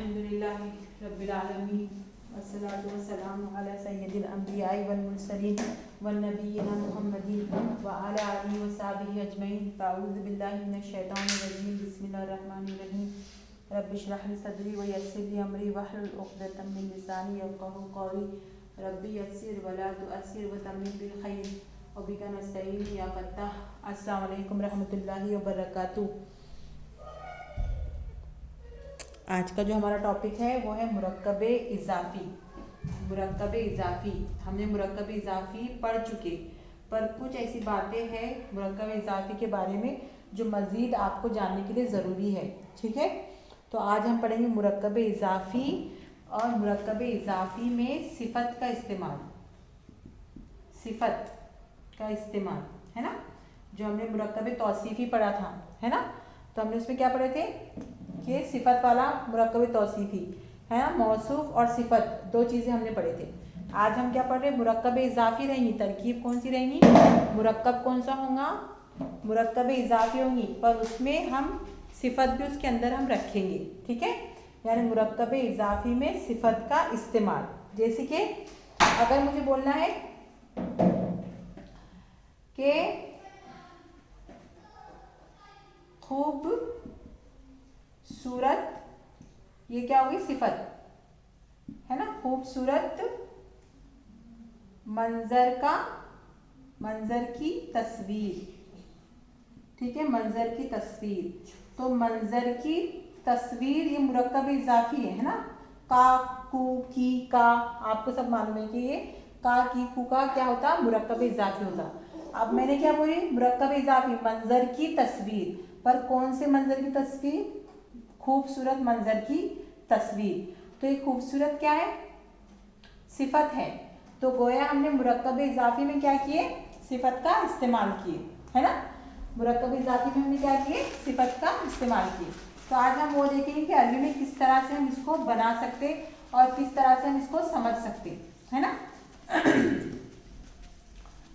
अल्हम्दुलिल्लाहि रब्बिल आलमीन वस्सलातु वस्सलामु अला सय्यिदिल अंबिया'i वल मुरसलीन वन नबिय्यिना मुहम्मदिन व अला आलिहि व सहबिहि अजमईन। अऊज़ु बिल्लाहि मिनश शैतानिर रजीम। बिस्मिल्लाहिर रहमानिर रहीम। रब्बि इश्रह ली सदरी व यस्सिर ली अमरी वहलुल उक़दतम मिन लिसानी यफ़क़हू क़ौली। रब्बि यस्सिर व ला तुअस्सिर व तम्मिम बिल खैर व बिका नस्तईन या फ़त्ताह। अस्सलामु अलैकुम रहमतुल्लाहि व बरकातुहू। आज का जो हमारा टॉपिक है वो है मुरक्कबे इज़ाफ़ी। मुरक्कबे इज़ाफ़ी हमने मुरक्कबे इज़ाफ़ी पढ़ चुके, पर कुछ ऐसी बातें हैं मुरक्कबे इज़ाफ़ी के बारे में जो मज़ीद आपको जानने के लिए ज़रूरी है। ठीक है, तो आज हम पढ़ेंगे मुरक्कबे इज़ाफ़ी और मुरक्कबे इज़ाफ़ी में सिफ़त का इस्तेमाल। सिफ़त का इस्तेमाल है ना, जो हमने मुरक्कबे तौसीफ़ी पढ़ा था, है ना। तो हमने उसमें क्या पढ़े थे कि सिफ़त वाला मुरक्कबे तौसीफ़ी है ना, मौसूफ़ और सिफ़त दो चीज़ें हमने पढ़े थे। आज हम क्या पढ़ रहे हैं, मुरक्कबे इज़ाफ़ी रहेंगी। तरकीब कौन सी रहेंगी, मुरक्कब कौन सा होगा, मुरक्कबे इज़ाफ़ी होंगी, पर उसमें हम सिफ़त भी उसके अंदर हम रखेंगे। ठीक है, यानी मुरक्कबे इज़ाफ़ी में सिफ़त का इस्तेमाल। जैसे कि अगर मुझे बोलना है कि खूबसूरत, ये क्या होगी, सिफत है ना। खूबसूरत मंजर की तस्वीर। ठीक है, मंजर की तस्वीर। तो मंजर की तस्वीर ये मुरक्कब इज़ाफ़ी है ना। का, कू, की, का, आपको सब मालूम है कि ये का, की, कू का क्या होता, मुरक्कब इज़ाफ़ी होता। अब मैंने क्या बोली, मुरक्कब इज़ाफ़ी मंजर की तस्वीर, पर कौन से मंजर की तस्वीर, खूबसूरत मंजर की तस्वीर। तो ये खूबसूरत क्या है, सिफत है। तो गोया हमने मुरक्कब इज़ाफ़ी में क्या किए, सिफत का इस्तेमाल किए, है ना। मुरक्कब इज़ाफ़ी में हमने क्या किए, सिफत का इस्तेमाल किए। तो आज हम वो देखेंगे कि अरबी में किस तरह से हम इसको बना सकते और किस तरह से हम इसको समझ सकते, है ना।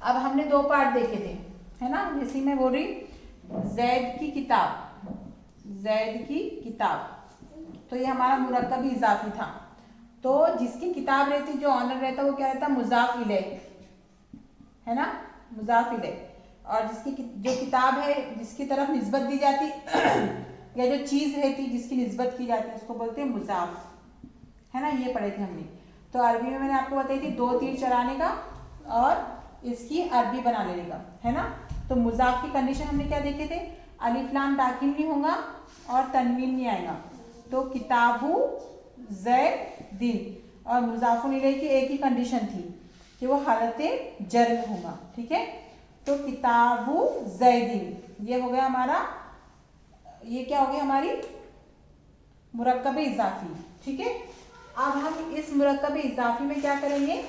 अब हमने दो पार्ट देखे थे, है ना। इसी में बोल रही जैद की किताब, जैद की किताब। तो ये हमारा मुरक्कब इज़ाफ़ी था। तो जिसकी किताब रहती, जो ऑनर रहता, वो क्या रहता, मुज़ाफ़ इलैह, है ना, मुज़ाफ़ इलैह। और जिसकी जो किताब है, जिसकी तरफ निस्बत दी जाती या जो चीज़ रहती जिसकी निस्बत की जाती, उसको बोलते हैं मुज़ाफ़, है ना। ये पढ़े थे हमने। तो अरबी में मैंने आपको बताई थी दो तीर चलाने का और इसकी अरबी बना लेने का, है ना। तो मुज़ाफ़ की कंडीशन हमने क्या देखे थे, अलिफ लाम दाखिल नहीं होगा और तनवीन नहीं आएगा। तो किताबु ज़ैदिन, और मुज़ाफ़ुन इलैह की एक ही कंडीशन थी कि वो हालते जर में होगा। ठीक है, तो किताबु ज़ैदिन ये हो गया हमारा, ये क्या हो गया, हमारी मुरक्कब इज़ाफ़ी। ठीक है, अब हम इस मुरक्कब इज़ाफ़ी में क्या करेंगे,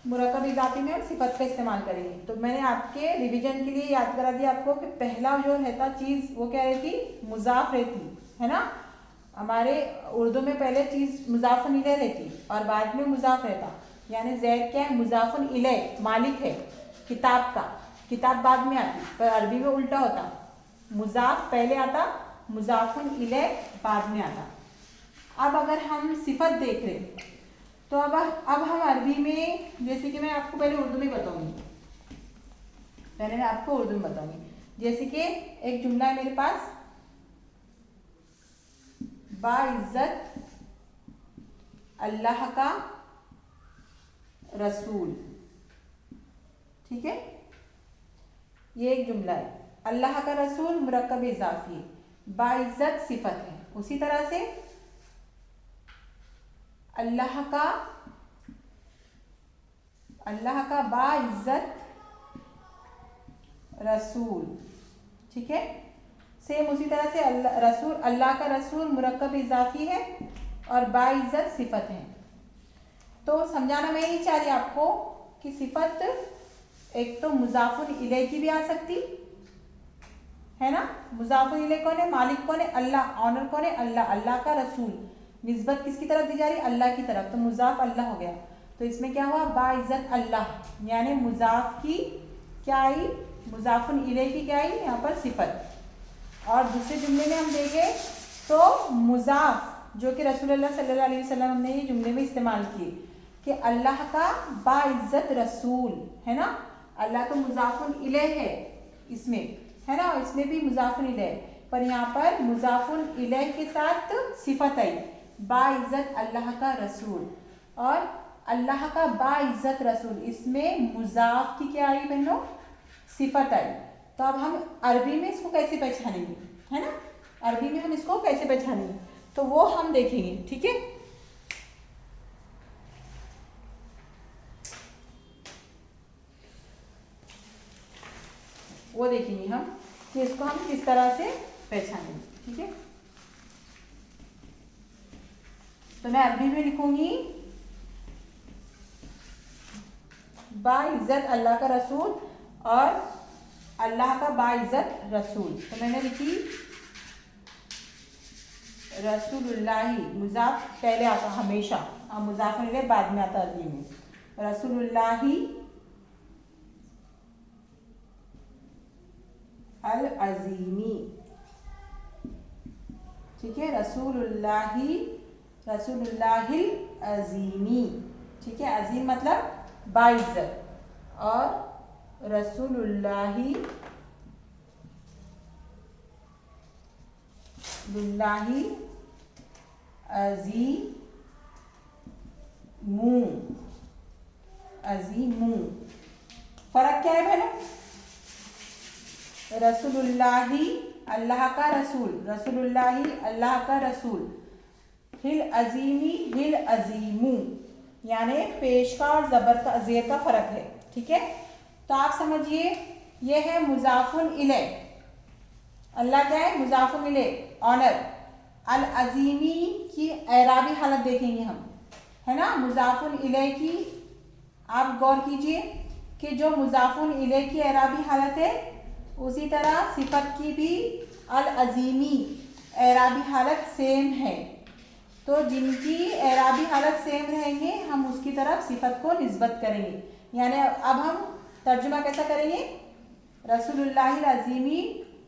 मुरक्कब इज़ाफ़ी में हम सिफ़त का इस्तेमाल करेंगे। तो मैंने आपके रिवीजन के लिए याद करा दिया आपको कि पहला जो रहता चीज़ वो क्या रहती, मुज़ाफ़ रहती, है ना। हमारे उर्दू में पहले चीज़ मुज़ाफ़ुन इलैह रहती और बाद में मुज़ाफ़ रहता। यानी ज़ैद क्या है, मुज़ाफ़ुन इलैह, मालिक है किताब का, किताब बाद में आती। पर अरबी में उल्टा होता, मुज़ाफ़ पहले आता, मुज़ाफ़ुन इलैह बाद में आता। अब अगर हम सिफ़त देख रहे तो अब हम अरबी में, जैसे कि मैं आपको पहले उर्दू में बताऊंगी, पहले मैं आपको उर्दू में बताऊंगी। जैसे कि एक जुमला है मेरे पास, बाइज़्ज़त अल्लाह का रसूल। ठीक है, ये एक जुमला है, अल्लाह का रसूल मुरक्कब इज़ाफ़ी है, बाइज़्ज़त सिफत है। उसी तरह से अल्लाह का बाइज़्ज़त रसूल। ठीक है, सेम उसी तरह से रसूल, अल्लाह का रसूल मुरक्कब इज़ाफ़ी है और बाइज़्ज़त सिफत है। तो समझाना मैं यही चाह रही आपको कि सिफत एक तो मुज़ाफ़ुन इलैह की भी आ सकती है ना। मुज़ाफ़ुन इलैह कौन है, मालिक कौन है, अल्लाह, ऑनर कौन है, अल्लाह, अल्लाह का रसूल, निस्बत किसकी तरफ दी जा रही, अल्लाह की तरफ। तो मुज़ाफ़ अल्लाह हो गया। तो इसमें क्या हुआ, बाइज़्ज़त अल्लाह, यानी मुज़ाफ़ की क्या आई, मुज़ाफ़ुन इलैह की क्या आई यहाँ पर सिफत। और दूसरे जुमले में हम देखें तो मुज़ाफ़ जो कि रसूलुल्लाह सल्लल्लाहु अलैहि वसल्लम ने ये जुमले में इस्तेमाल किए कि अल्लाह का बाइज्जत रसूल है ना। अल्लाह तो मुजाफुन इलैह है इसमें, है ना, इसमें भी मुजाफुन इलैह, पर यहाँ पर मुजाफुन इलैह के साथ सिफत आई बाइज्जत अल्लाह का रसूल, और अल्लाह का बाइज्जत रसूल, इसमें मुजाफ की क्या आई बहनों, सिफत आई। तो अब हम अरबी में इसको कैसे पहचानेंगे, है ना, अरबी में हम इसको कैसे पहचानेंगे, तो वो हम देखेंगे, ठीक है। वो देखेंगे हम कि इसको हम किस तरह से पहचानेंगे, ठीक है। तो मैं अरबी में लिखूंगी बाइज्जत अल्लाह का रसूल और अल्लाह का बाइज्जत रसूल। तो मैंने लिखी रसूलुल्लाही, मुजाफ पहले आता हमेशा और मुजाफ इलैह बाद में आता अरबी में, रसूलुल्लाही अल अजीमी, ठीक है, रसूलुल्लाही रसूलुल्लाहिल अजीमी, ठीक है, अजीम मतलब बाइज्जत, और रसूलुल्लाही लुल्लाही अजीमू, अजीमू। फर्क क्या है बहनों, रसूलुल्लाही अल्लाह का रसूल, रसूलुल्लाही अल्लाह का रसूल, हिल अजीमी हिल अजीमू, यानी पेश का और जबर का जेर का फर्क है, ठीक है। तो आप समझिए ये है मुजाफुन इलैह, अल्लाह क्या है, मुजाफुन इलैह ऑनर। अल अजीमी की एराबी हालत देखेंगे हम, है ना, मुजाफुन इलैह की आप गौर कीजिए कि जो मुजाफुन इलैह की एराबी हालत है उसी तरह सिफत की भी अल अजीमी एराबी हालत सेम है। तो जिनकी एराबी हालत सेम रहेंगे हम उसकी तरफ सिफत को निस्बत करेंगे। यानी अब हम तर्जुमा कैसा करेंगे, रसूलुल्लाहिल अजीमी,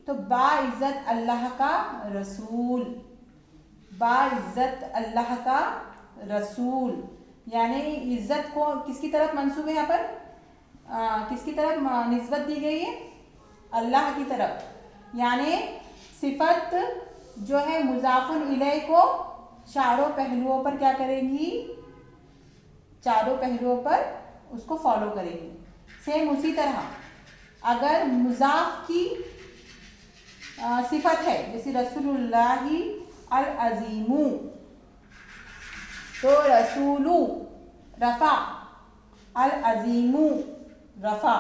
तो बाइज्जत अल्लाह का रसूल, बाइज्जत अल्लाह का रसूल, यानी इज्जत को किसकी तरफ मंसूब है, यहाँ पर किसकी तरफ निस्बत दी गई है, अल्लाह की तरफ। यानी सिफत जो है मुजाफुन इलैह को चारों पहलुओं पर क्या करेंगी, चारों पहलुओं पर उसको फॉलो करेंगी। सेम उसी तरह अगर मुजाफ की सिफत है जैसे रसूलुल्लाही अल अजीमू, तो रसूलू रफा, अल अजीमू रफा,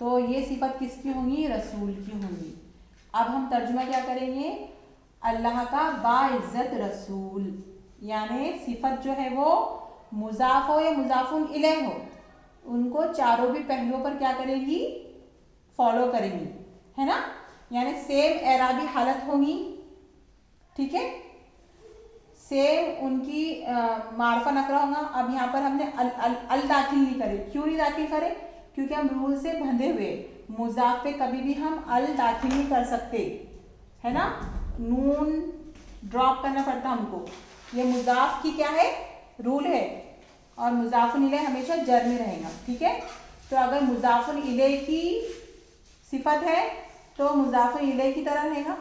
तो ये सिफत किसकी होंगी, रसूल की होंगी। अब हम तर्जुमा क्या करेंगे, अल्लाह का बाइज्जत रसूल, यानी सिफत जो है वो मुजाफ हो या मुजाफुन इलैह हो, उनको चारों भी पहलुओं पर क्या करेंगी, फॉलो करेंगी, है ना, यानी सेम एराबी हालत होंगी, ठीक है, सेम उनकी मार्फा नकरा होगा। अब यहाँ पर हमने अल दाखिल नहीं करे, क्यों नहीं दाखिल करे, क्योंकि हम रूल से बंधे हुए, मुजाफ पे कभी भी हम अल दाखिल नहीं कर सकते, है ना, नून ड्रॉप करना पड़ता हमको। ये मुजाफ की क्या है, रूल है, और मुजाफुन इलैह हमेशा जर में रहेगा, ठीक है। तो अगर मुजाफुन इलैह की सिफत है तो मुजाफुन इलैह की तरह रहेगा,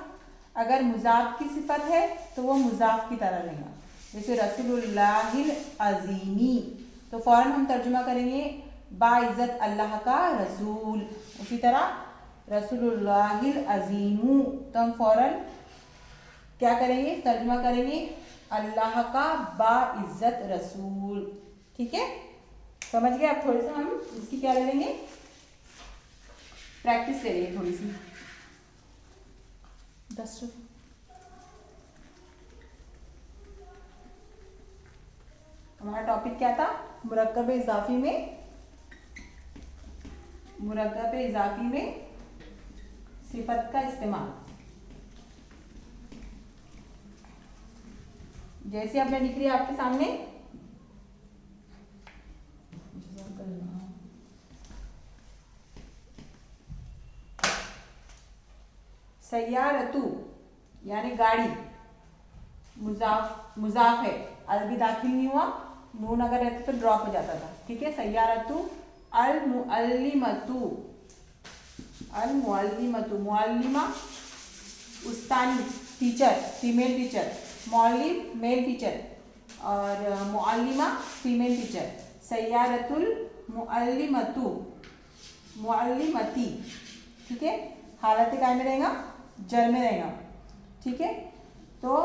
अगर मुजाफ की सिफत है तो वो मुजाफ की तरह रहेगा। जैसे रसूलुल्लाहिल अजीमी, तो फौरन हम तर्जुमा करेंगे बाइज्जत अल्लाह का रसूल, उसी तरह रसूलुल्लाहिल अजीमू, तो हम फौरन क्या करेंगे, तर्जुमा करेंगे अल्लाह का बाइज्जत रसूल, ठीक है, समझ गए। अब थोड़ी सा हम इसकी क्या ले लेंगे, प्रैक्टिस ले लेंगे थोड़ी सी। 10 हमारा टॉपिक क्या था, मुरक्कब इजाफी में, मुरक्कब इजाफी में सिफत का इस्तेमाल। जैसे अब मैं लिख रही हूं आपके सामने, सय्यारतु यानी गाड़ी, मुजाफ है, अल भी दाखिल नहीं हुआ, नून अगर रहता तो ड्रॉप हो जाता था, ठीक है। सय्यारतु अल मुअल्लिमतु, अल मुअल्लिमतु, मुअल्लिमा उस्तानी टीचर, फीमेल टीचर, मुअल्लिम मेल टीचर और मुअल्लिमा फीमेल टीचर। सय्यारतुल मुअल्लिमतु, मुअल्लिमती, ठीक है। हालत क्या में रहेगा, जर में रहेगा, ठीक है। तो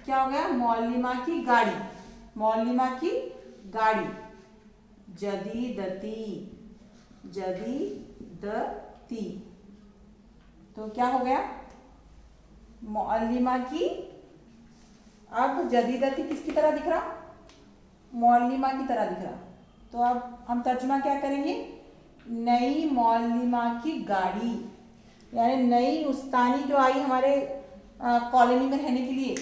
क्या हो गया, मुअल्लिमा की गाड़ी, मुअल्लिमा की गाड़ी। जदीदती, जदीदती, तो क्या हो गया, मुअल्लिमा की। अब जदीदती किसकी तरह दिख रहा, मुअल्लिमा की तरह दिख रहा। तो अब हम तर्जुमा क्या करेंगे, नई मुअल्लिमा की गाड़ी, यानी नई उस्तानी जो आई हमारे कॉलोनी में रहने के लिए,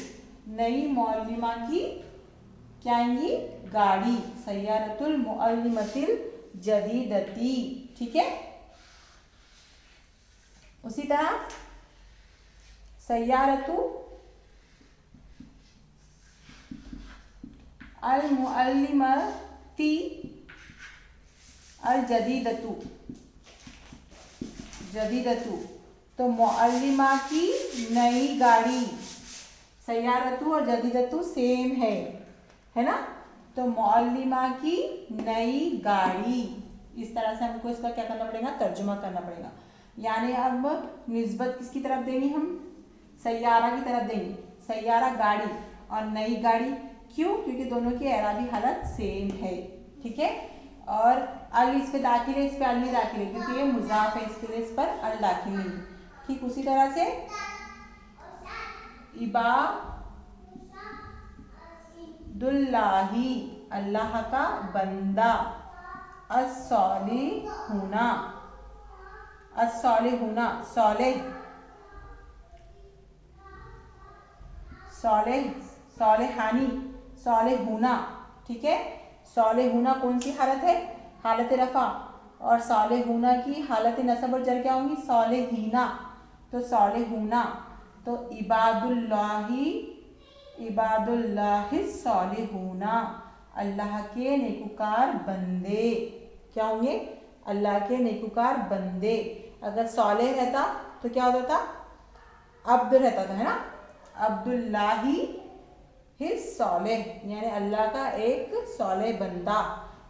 नई मुअल्लिमा की क्या आएंगी, गाड़ी। सय्यारतुल मुअल्लिमतिल जदीदती, ठीक है। उसी तरह सय्यारतु अल मुअल्लिमती अल जदीदतु, जदीदतु, तो मुअल्लिमा की नई गाड़ी। सय्यारतु और जदीदतु सेम है ना। तो मुअल्लिमा की नई गाड़ी, इस तरह से हमको इसका क्या करना पड़ेगा, तर्जुमा करना पड़ेगा। यानी अब निस्बत किसकी तरफ देंगे हम, सय्यारा की तरफ देंगे। सय्यारा गाड़ी और नई गाड़ी, क्यों, क्योंकि दोनों की एराबी हालत सेम है, ठीक है। और अल इस पे दाखिल है, इस पे अल नहीं दाखिल है क्योंकि ये मुजाफ है, इसके लिए इस पर अल दाखिल नहीं है। ठीक उसी तरह से इबादुल्लाही, अल्लाह का बंदा। अस्सॉलिहूना, अस्सॉलिहूना, सॉलेह, सॉलेह, सॉलेहानी, सॉलेहूना, ठीक है। सॉलेहूना कौन सी हालत है, हालत रफा, और सॉलेहूना की हालत नसब और जर क्या होंगी, सॉलेहीना। तो सॉलेहूना, तो इबादुल्लाही, इबादुल्लाहि सॉलेहूना, अल्लाह के नेकुकार बंदे। क्या होंगे, अल्लाह के नेकुकार बंदे। अगर सॉलेह रहता तो क्या होता था, अब्द रहता था, है ना। अब्दुल्लाही हिज सॉलेह, यानी अल्लाह का एक सॉलेह बंदा।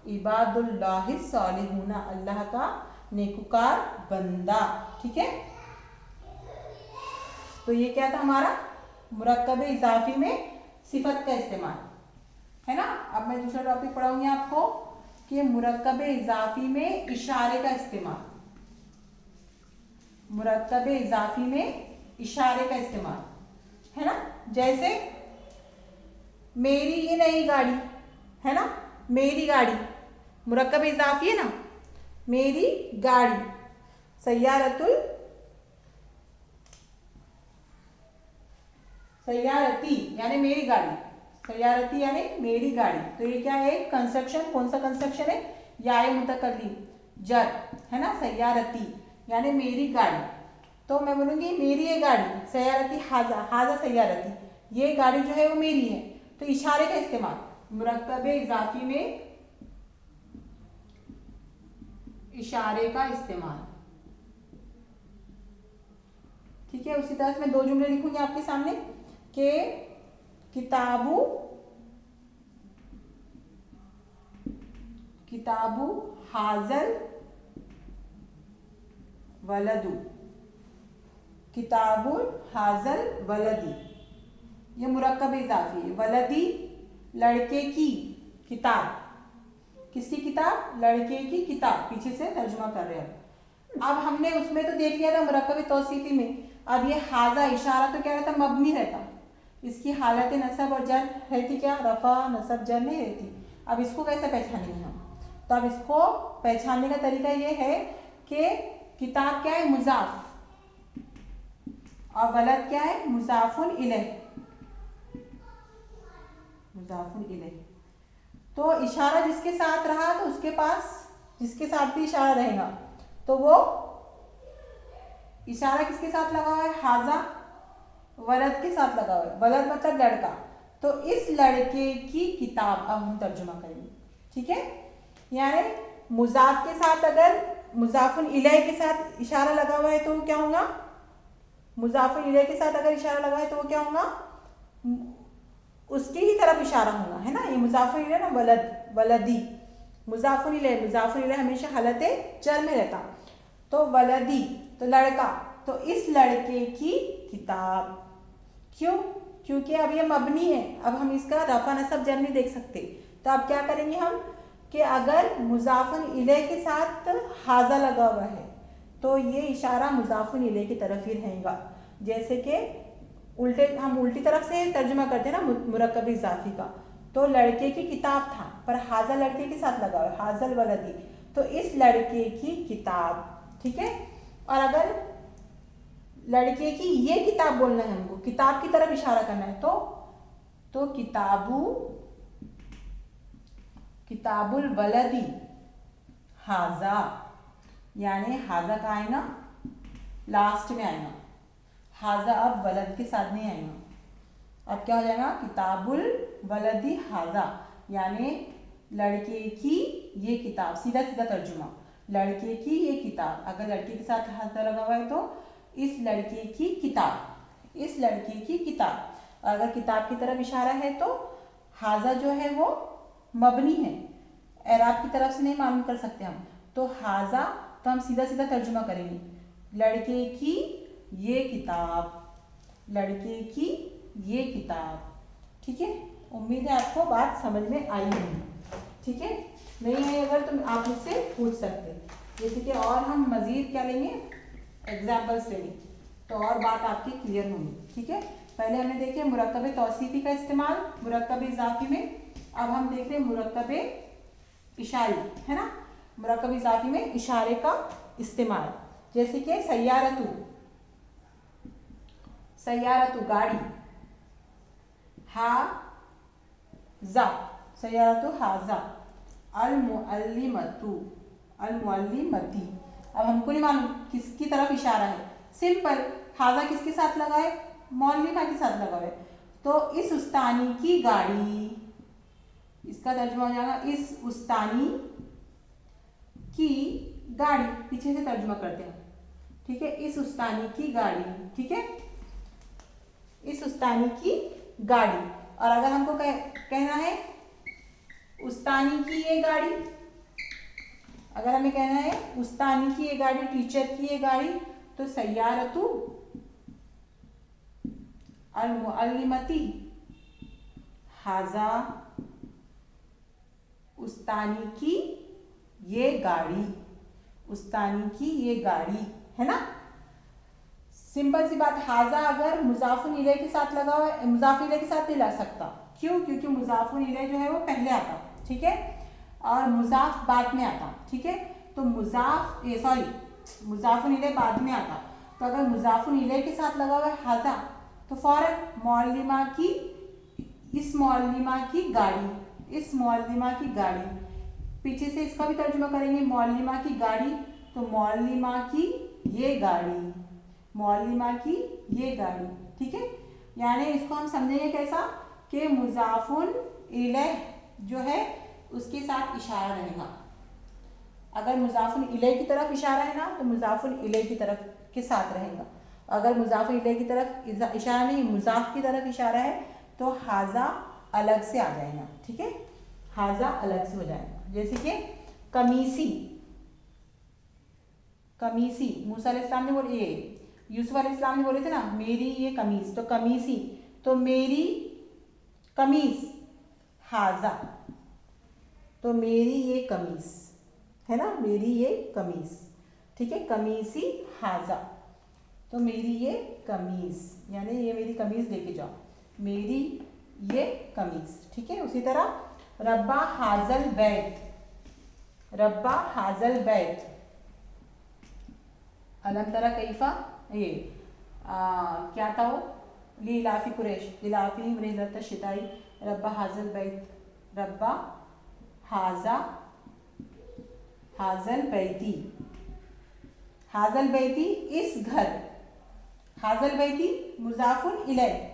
इबादुल्लाहि सॉलिहूना, अल्लाह का नेकुकार बंदा, ठीक है। तो ये क्या था हमारा, मुरक्कब इजाफी में सिफत का इस्तेमाल, है ना। अब मैं दूसरा टॉपिक पढ़ाऊंगी आपको कि मुरक्कब इजाफी में इशारे का इस्तेमाल, मुरक्कब इजाफी में इशारे का इस्तेमाल, है ना। जैसे मेरी ये नई गाड़ी, है ना, मेरी गाड़ी, मुरक्कब इजाफी है ना, मेरी गाड़ी। सय्यारतुल, सय्यारती यानी मेरी गाड़ी, सय्यारती यानी मेरी गाड़ी। तो ये क्या है, कंस्ट्रक्शन, कौन सा कंस्ट्रक्शन है, याए मुतकल्लिम जर, है ना। सय्यारती यानी मेरी गाड़ी। तो मैं बोलूंगी मेरी ये गाड़ी, सय्यारती हाजा, हाजा सय्यारती, ये गाड़ी जो है वो मेरी है। तो इशारे का इस्तेमाल, मुरक्कब इजाफी में इशारे का इस्तेमाल, ठीक है। उसी तरह से मैं दो जुमले लिखूंगी आपके सामने कि किताबु, किताबु हाजल वलदु, किताबुल हाजल वलदी, ये मुरक्कब इजाफी है। वलदी लड़के की किताब, किसकी किताब, लड़के की किताब, पीछे से तर्जुमा कर रहे हैं। अब हमने उसमें तो देख लिया था मुरक्कब तौसीफी में। अब ये हाजा इशारा तो क्या रहता, मबनी रहता, इसकी हालत नसब और जर रहती क्या, रफा नसब जर नहीं रहती। अब इसको कैसे पहचानेंगे हम, तो अब इसको पहचानने का तरीका ये है कि किताब क्या है, मुजाफ, और वलद क्या है, मुजाफुन इलैह, मुजाफुन इलैह। तो इशारा जिसके साथ रहा तो उसके पास जिसके साथ भी इशारा रहेगा तो वो इशारा किसके साथ लगा हुआ है, हाजा वलद के साथ लगा हुआ है। वलद मतलब लड़का, तो इस लड़के की किताब, अब हम तर्जुमा करेंगे, ठीक है। यानी मुजाफ के साथ अगर मुजाफुन इलैह के साथ इशारा लगा हुआ है तो क्या होगा, मुजाफुन इलैह के साथ अगर इशारा लगा है तो वो क्या होगा, उसकी ही तरफ इशारा होगा, है ना। ये मुजाफुन इलैह ना, वलद, वलदी, मुजाफुन इलैह हमेशा हालत जर में रहता, तो वलदी तो लड़का, तो इस लड़के की किताब। क्यों, क्योंकि अब ये मबनी है, अब हम इसका रफा नसब जर नहीं देख सकते, तो अब क्या करेंगे हम कि अगर मुजाफुन इलैह के साथ हाजा लगा हुआ है तो ये इशारा मुजाफुन इलैह की तरफ ही रहेगा। जैसे कि उल्टे, हम उल्टी तरफ से तर्जुमा करते हैं ना मुरक्कब इजाफी का, तो लड़के की किताब था पर हाजा लड़के के साथ लगा हुआ है, हाजल वलदी, तो इस लड़के की किताब, ठीक है। और अगर लड़के की ये किताब बोलना है हमको, किताब की तरफ इशारा करना है, तो किताबु, किताबुल वलदी हाजा, यानी हाजा का आएगा लास्ट में आएगा, हाजा अब वलद के साथ नहीं आएगा। अब क्या हो जाएगा, किताबुल वलदी हाजा, यानी लड़के की ये किताब, सीधा सीधा तर्जुमा, लड़के की ये किताब, अगर लड़के के साथ हाजा लगा हुआ है तो इस लड़के की किताब, इस लड़के की किताब। अगर किताब की तरफ इशारा है तो हाजा जो है वो मबनी है, एराब की तरफ से नहीं मालूम कर सकते हम, तो हाजा, तो हम सीधा सीधा तर्जुमा करेंगे, लड़के की ये किताब, लड़के की ये किताब, ठीक है। उम्मीद है आपको बात समझ में आई होगी, ठीक है। नहीं आई अगर तो आप मुझसे पूछ सकते हैं, जैसे कि और हम मजीद क्या लेंगे, एग्जाम्पल्स लेंगे, तो और बात आपकी क्लियर होगी, ठीक है। पहले हमने देखे मुरक्कब तौसीफी का इस्तेमाल मुरक्कब इजाफी में, अब हम देख रहे हैं मुरक्कब इशारी, है ना। मुरक्कब इजाफी में इशारे का इस्तेमाल, जैसे कि सय्यारतु, सय्यारतु गाड़ी, हाजा, सय्यारतु हाजा, अल मुअल्लिमतु, अल मुअल्लिमती। अब हमको नहीं मालूम किसकी तरफ इशारा है, सिंपल, हाजा किसके साथ लगा है, मौलिमा के साथ लगा है, तो इस उस्तानी की गाड़ी, इसका तर्जुमा हो जाएगा इस उस्तानी की गाड़ी, पीछे से तर्जुमा करते हैं, ठीक है, इस उस्तानी की गाड़ी, ठीक है, इस उस्तानी की गाड़ी। और अगर हमको कहना है उस्तानी की ये गाड़ी, अगर हमें कहना है उस्तानी की ये गाड़ी, टीचर की ये गाड़ी, तो सय्यारतु अल मुअल्लिमती हाजा, उस्तानी की ये गाड़ी, उस्तानी की ये गाड़ी, है ना। सिंपल सी बात, हाजा अगर मुजाफुन इलैह के साथ लगा हुआ है, मुजाफुन इलैह के साथ नहीं लग सकता, क्यों, क्योंकि मुजाफुन इलैह जो है वो पहले आता, ठीक है, और मुजाफ बाद में आता, ठीक है। तो मुजाफुन इलैह बाद में आता, तो अगर मुजाफुन इलैह के साथ लगा हुआ है हाजा, तो फौरन मौलिमा की, इस मौलिमा की गाड़ी, इस मौलिमा की गाड़ी, पीछे से इसका भी तर्जुमा करेंगे, मौलिमा की गाड़ी, तो मौलिमा की ये गाड़ी, मौलिमा की ये गाड़ी, ठीक है। यानी इसको हम समझेंगे कैसा कि मुजाफुन इलैह जो है उसके साथ इशारा रहेगा, अगर मुजाफुन इलैह की तरफ इशारा है ना तो मुजाफुन इलैह की तरफ के साथ रहेगा, अगर मुजाफुन इलैह की तरफ इशारा नहीं, मुजाफ की तरफ इशारा है तो हाजा अलग से आ जाएगा, ठीक है, हाजा अलग से हो जाएगा। जैसे कि कमीसी, कमीसी, मूसा अलैहिस्सलाम ने बोले, ये यूसुफ अलैहिस्सलाम ने बोले थे ना मेरी ये कमीज, तो कमीसी, तो मेरी कमीज, हाजा, तो मेरी ये कमीज, है ना, मेरी ये कमीज, ठीक है, कमीसी हाजा, तो मेरी ये कमीज, यानी ये मेरी कमीज लेके जाओ, मेरी ये कमीज, ठीक है। उसी तरह रब्बा हाजल बैत, रब्बा हाजल बैत, अलम तरा कैफा, ये क्या था वो, लीलाफी कुरैश, लीलाफी रिहलत शिताई, रब्बा हाजल बैत, रब्बा हाजा, हाजल बैती, हाजल बैती इस घर, हाजल बैती मुजाफुन इलैह,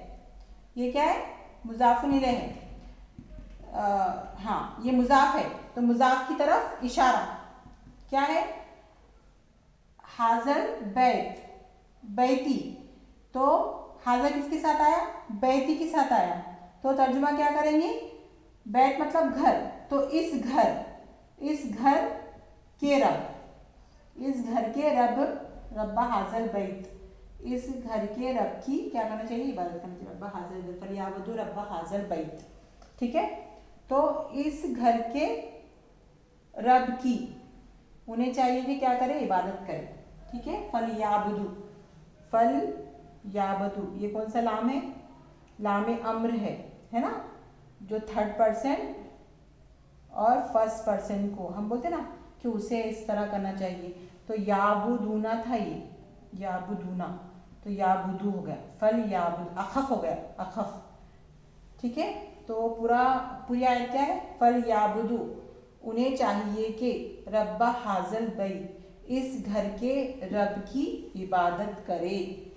ये क्या है मुजाफुन इलैह है, हाँ ये मुजाफ है, तो मुजाफ की तरफ इशारा क्या है, हाजल बैत, बैती, तो हाजा किसके साथ आया, बैती के साथ आया, तो तर्जुमा क्या करेंगे, बैत मतलब घर, तो इस घर के रब, इस घर के रब, रब्बा हाजल बैत, इस घर के रब की क्या करना चाहिए, इबादत करनी चाहिए, रब्बा हाजल बैत, फलियाबुदु रब्बा हाजल बैत, ठीक है। तो इस घर के रब की उन्हें चाहिए कि क्या करे, इबादत करे, ठीक है। फलियाबुदु, फल याबदु, ये कौन सा लाम है, लाम अम्र है ना, जो थर्ड पर्सन और फर्स्ट पर्सन को हम बोलते ना कि उसे इस तरह करना चाहिए, तो याबुदूना था ये, याबुदूना, तो याबुदू हो गया, फल याबुद, अखफ हो गया, अखफ, ठीक है। तो पूरी आयत क्या है, फल याबुदू, उन्हें चाहिए कि रब्बा हाजल बैत, इस घर के रब की इबादत करे,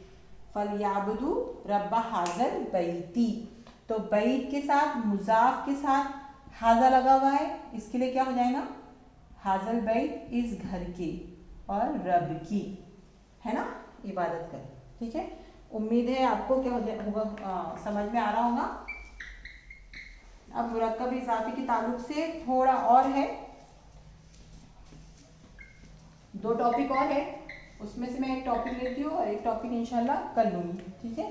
फल याबुदू रब्बा हाजल बैती, तो बैत के साथ मुजाफ के साथ हाजा लगा हुआ है, इसके लिए क्या हो जाएगा, हाजल बैत, इस घर के और रब की, है ना, इबादत करें, ठीक है। उम्मीद है आपको क्या होगा, समझ में आ रहा होगा। अब मुरक्कब इजाफी के ताल्लुक से थोड़ा और है, 2 टॉपिक और है, उसमें से मैं एक टॉपिक लेती हूँ और एक टॉपिक इंशाल्लाह कर लूँगी, ठीक है।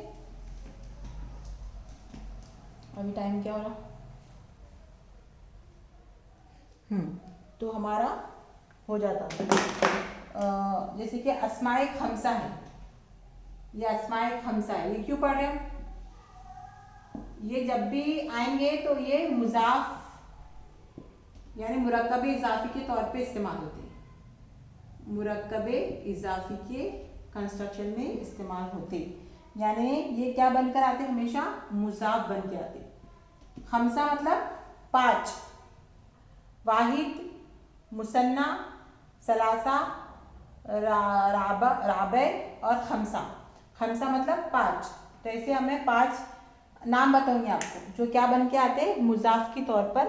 अभी टाइम क्या हो रहा, तो हमारा हो जाता, जैसे कि अस्माए खमसा है, ये अस्माए खमसा है, ये क्यों पढ़ रहे हैं, ये जब भी आएंगे तो ये मुजाफ यानी मुरक्कब इजाफी के तौर पे इस्तेमाल होते हैं, मुरक्कब इजाफी के कंस्ट्रक्शन में इस्तेमाल होते, यानी ये क्या बनकर आते, हमेशा मुजाफ बन के आते। खमसा मतलब 5, वाहिद, मुसन्ना, सलासा, राबे और खमसा, खमसा मतलब 5, तो ऐसे हमें 5 नाम बताऊंगी आपको जो क्या बन के आते हैं, मुजाफ के तौर पर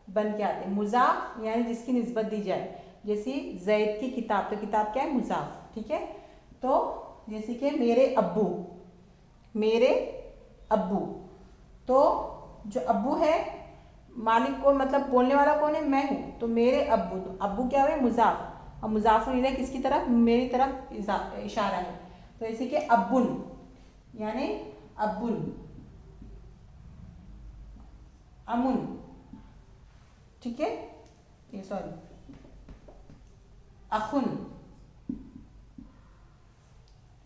बन के आते हैं, मुजाफ यानी जिसकी निस्बत दी जाए, जैसे जैद की किताब, तो किताब क्या है, मुजाफ, ठीक है। तो जैसे कि मेरे अब्बू, मेरे अब्बू, तो जो अब्बू है मालिक को मतलब बोलने वाला कौन है, मैं हूँ, तो मेरे अब्बू, तो अब्बू क्या है, मुजाफ, और मुजाफ इलैह किसकी तरफ, मेरी तरफ इशारा है, तो जैसे कि अब्बुन यानी अब्बुन, अमुन, ठीक है, ये सॉरी, अखुन,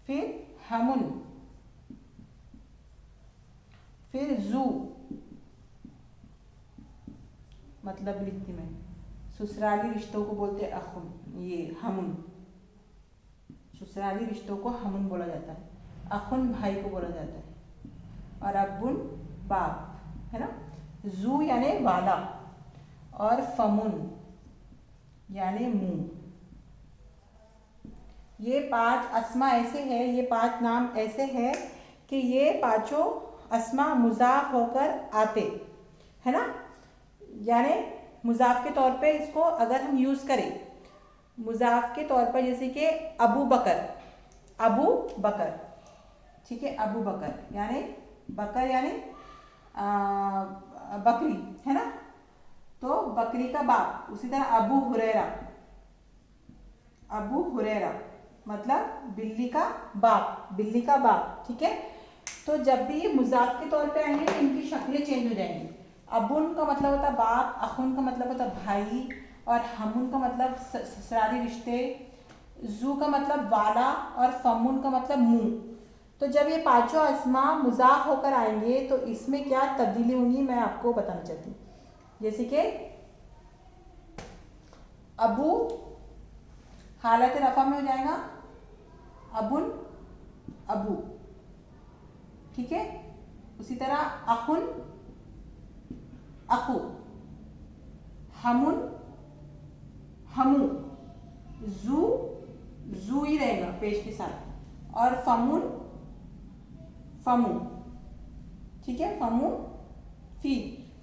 फिर हमुन, फिर जू मतलब लिखती मैं, ससुराली रिश्तों को बोलते हैं अखुन, ये हमुन, ससुराली रिश्तों को हमुन बोला जाता है, अखुन भाई को बोला जाता है, और अब्बुन बाप, है ना। जू यानी वाला, और फमुन यानी मुंह, ये 5 अस्मा ऐसे हैं, ये 5 नाम ऐसे हैं कि ये 5 अस्मा मुजाफ होकर आते, है ना, यानी मुजाफ के तौर पे इसको अगर हम यूज़ करें, मुजाफ के तौर पर जैसे कि अबू बकर, अबू बकर, ठीक है, अबू बकर यानी बकर यानी बकरी, है ना, तो बकरी का बाप, उसी तरह अबू हुरैरा, अबू हुरैरा मतलब बिल्ली का बाप, बिल्ली का बाप, ठीक है। तो जब भी ये मुजाफ के तौर पे आएंगे तो इनकी शक्लें चेंज हो जाएंगी, अबुन का मतलब होता है बाप, अखुन का मतलब होता है भाई, और हमुन का मतलब ससुराली रिश्ते, जू का मतलब वाला, और फमुन का मतलब मुंह। तो जब ये 5 अस्मा मुजाफ होकर आएंगे तो इसमें क्या तब्दीली होंगी मैं आपको बताना चाहती हूँ, जैसे कि अबू हालत रफा में हो जाएगा अबुन, अबू, ठीक है। उसी तरह अखुन, अखू, हमुन, हमू, जू, जू ही रहेगा पेश के साथ, और फमुन, फमू, ठीक है, फमू, फी,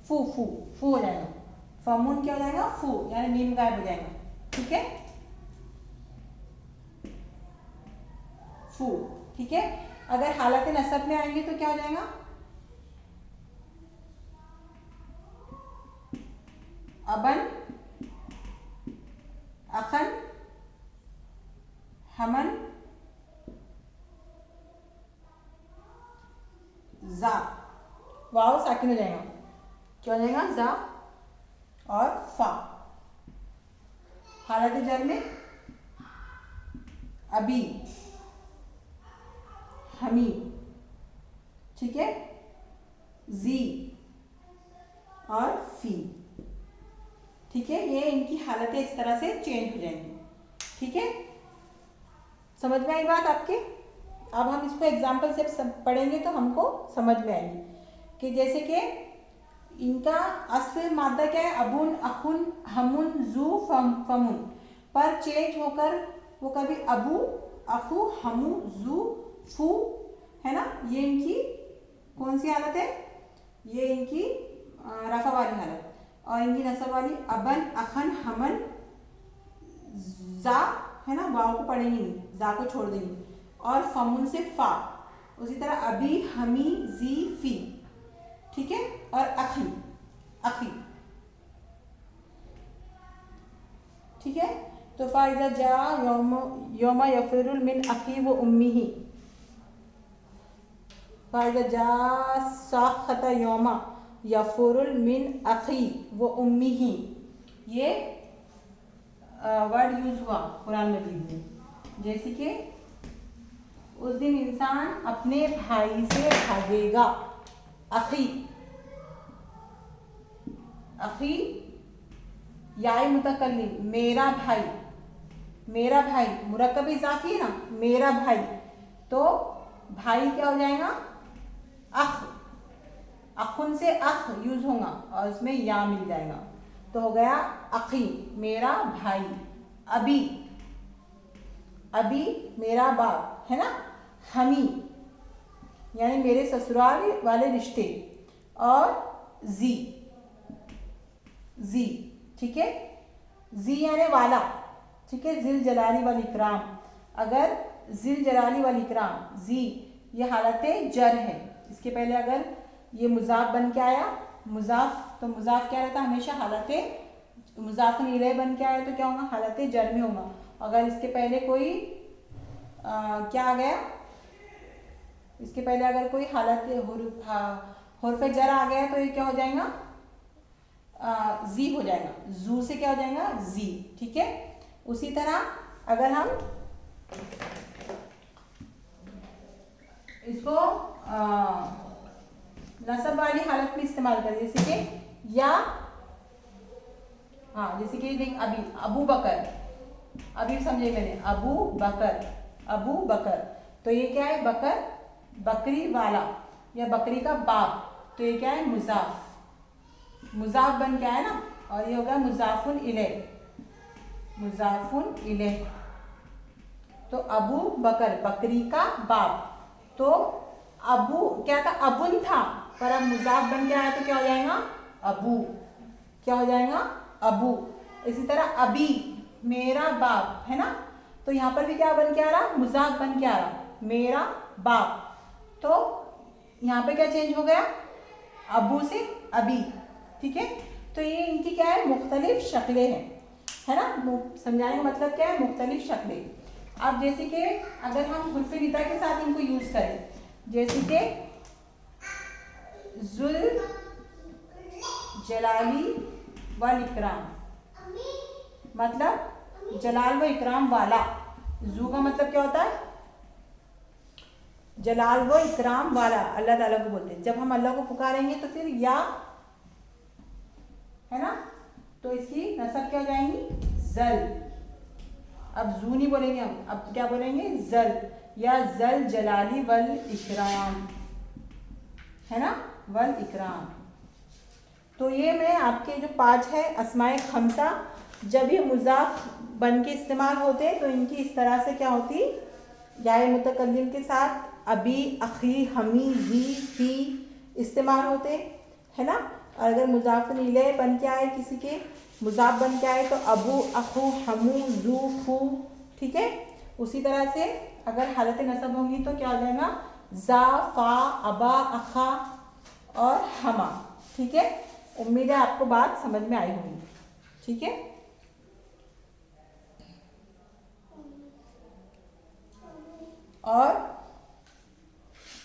फू फू फू हो जाएगा। फमून क्या हो जाएगा? फू, यानी मीम गायब हो जाएगा। ठीक है, फू। ठीक है, अगर हालत नसब में आएंगे तो क्या हो जाएगा? अबन, अखन, हमन, जा। वाव साकिन हो जाएगा। क्या हो जाएगा? जा और फा। हालत जर में अभी, हमी। ठीक है, जी और फी। ठीक है, ये इनकी हालतें इस तरह से चेंज हो जाएंगी। ठीक है, समझ में आई बात आपके? अब हम इसको एग्जाम्पल से पढ़ेंगे तो हमको समझ में आएगी कि जैसे कि इनका असली मादा क्या है? अबुन, अखुन, हमुन, जू, फमुन, पर चेंज होकर वो कभी अबू, अखु, हमू, जू, फू, है ना। ये इनकी कौन सी हालत है? ये इनकी रफा वाली हालत। और इनकी नसब वाली अबन, अखन, हमन, जा, है ना, वाव को पढ़ेंगे नहीं, जा को छोड़ देंगे। और फमुन से फा। उसी तरह अभी, हमी, जी, फी। ठीक है, और अखी, अखी। ठीक है, तो फाइजा जा योमा यफिरुल मिन अखी व उम्मीही। फाइजा जा साखता योमा यफुरुल मिन अखी व उम्मीही। ये वर्ड यूज हुआ कुरान मजीद में। जैसे कि उस दिन इंसान अपने भाई से भागेगा। अखी, अखी याई मुतकल्लिम, मेरा भाई। मेरा भाई मुरक्कब इजाफी है ना, मेरा भाई। तो भाई क्या हो जाएगा? अख। अखुन से अख यूज होगा और इसमें या मिल जाएगा, तो हो गया अखी, मेरा भाई। अभी, अभी मेरा बाप, है ना। हमी यानी मेरे ससुराल वाले रिश्ते। और जी, जी। ठीक है, जी यानी वाला। ठीक है, जिल जलाली वाल इकराम। अगर जिल जलाली वाल इकराम, जी, ये हालत जर है। इसके पहले अगर ये मुजाफ बन के आया, मुजाफ, तो मुजाफ क्या रहता? हमेशा हालत मुजाफन इलैह बन के आया तो क्या होगा? हालत जर में होगा। अगर इसके पहले कोई क्या आ गया? इसके पहले अगर कोई हालत हुर्फ जर आ गया तो ये क्या हो जाएगा? जी हो जाएगा। जू से क्या हो जाएगा? जी। ठीक है, उसी तरह अगर हम इसको नसब वाली हालत में इस्तेमाल करें, जैसे कि या, हाँ, जैसे कि देख अभी अबू बकर, अभी समझे मैंने, अबू बकर, अबू बकर। तो ये क्या है? बकर, बकरी वाला या बकरी का बाप। तो ये क्या है? मुजाफ, मुजाफ बन के आया ना। और ये होगा मुजाफुन इलैह, मुजाफुन इलैह। तो अबू बकर, बकरी का बाप। तो अबू क्या था? अबुन था, पर अब मुजाफ बन के आया तो क्या हो जाएगा? अबू। क्या हो जाएगा? अबू। इसी तरह अभी, मेरा बाप, है ना। तो यहाँ पर भी क्या बन के आ रहा? मुजाफ बन के आ रहा, मेरा बाप। तो यहाँ पे क्या चेंज हो गया? अबू से अभी। ठीक है, तो ये इनकी क्या है? मुख्तलिफ शक्लें हैं, है ना। समझाने का मतलब क्या है? मुख्तलिफ शक्लें। अब जैसे कि अगर हम हुर्फ निदा के साथ इनको यूज करें, जैसे कि जुल जलाली वल इकराम, मतलब जलाल व इकराम वाला। जू का मतलब क्या होता है? जलाल व इकराम वाला, अल्लाह ताला को बोलते हैं। जब हम अल्लाह को पुकारेंगे तो फिर या, है ना, तो इसकी नसब क्या हो जाएंगी? जल। अब जू नहीं बोलेंगे हम, अब क्या बोलेंगे? जल, या जल जलाली वल इकराम, है ना, वल इकराम। तो ये मैं आपके जो 5 है अस्माए खमसा, जब ये मुजाफ बन के इस्तेमाल होते तो इनकी इस तरह से क्या होती? याए मुतकल्लिम के साथ अभी, अखी, हमी, जी, फी इस्तेमाल होते। है ना। और अगर मुजाफ इलैह बन के आए किसी के, मुजाफ बन के आए तो अबू, अखू, हमू, जू, फू, ठीक है। उसी तरह से अगर हालत नसब होंगी तो क्या हो जाएगा, जा, फा, अबा, अखा और हमा, ठीक है। उम्मीद है आपको बात समझ में आई होगी, ठीक है। और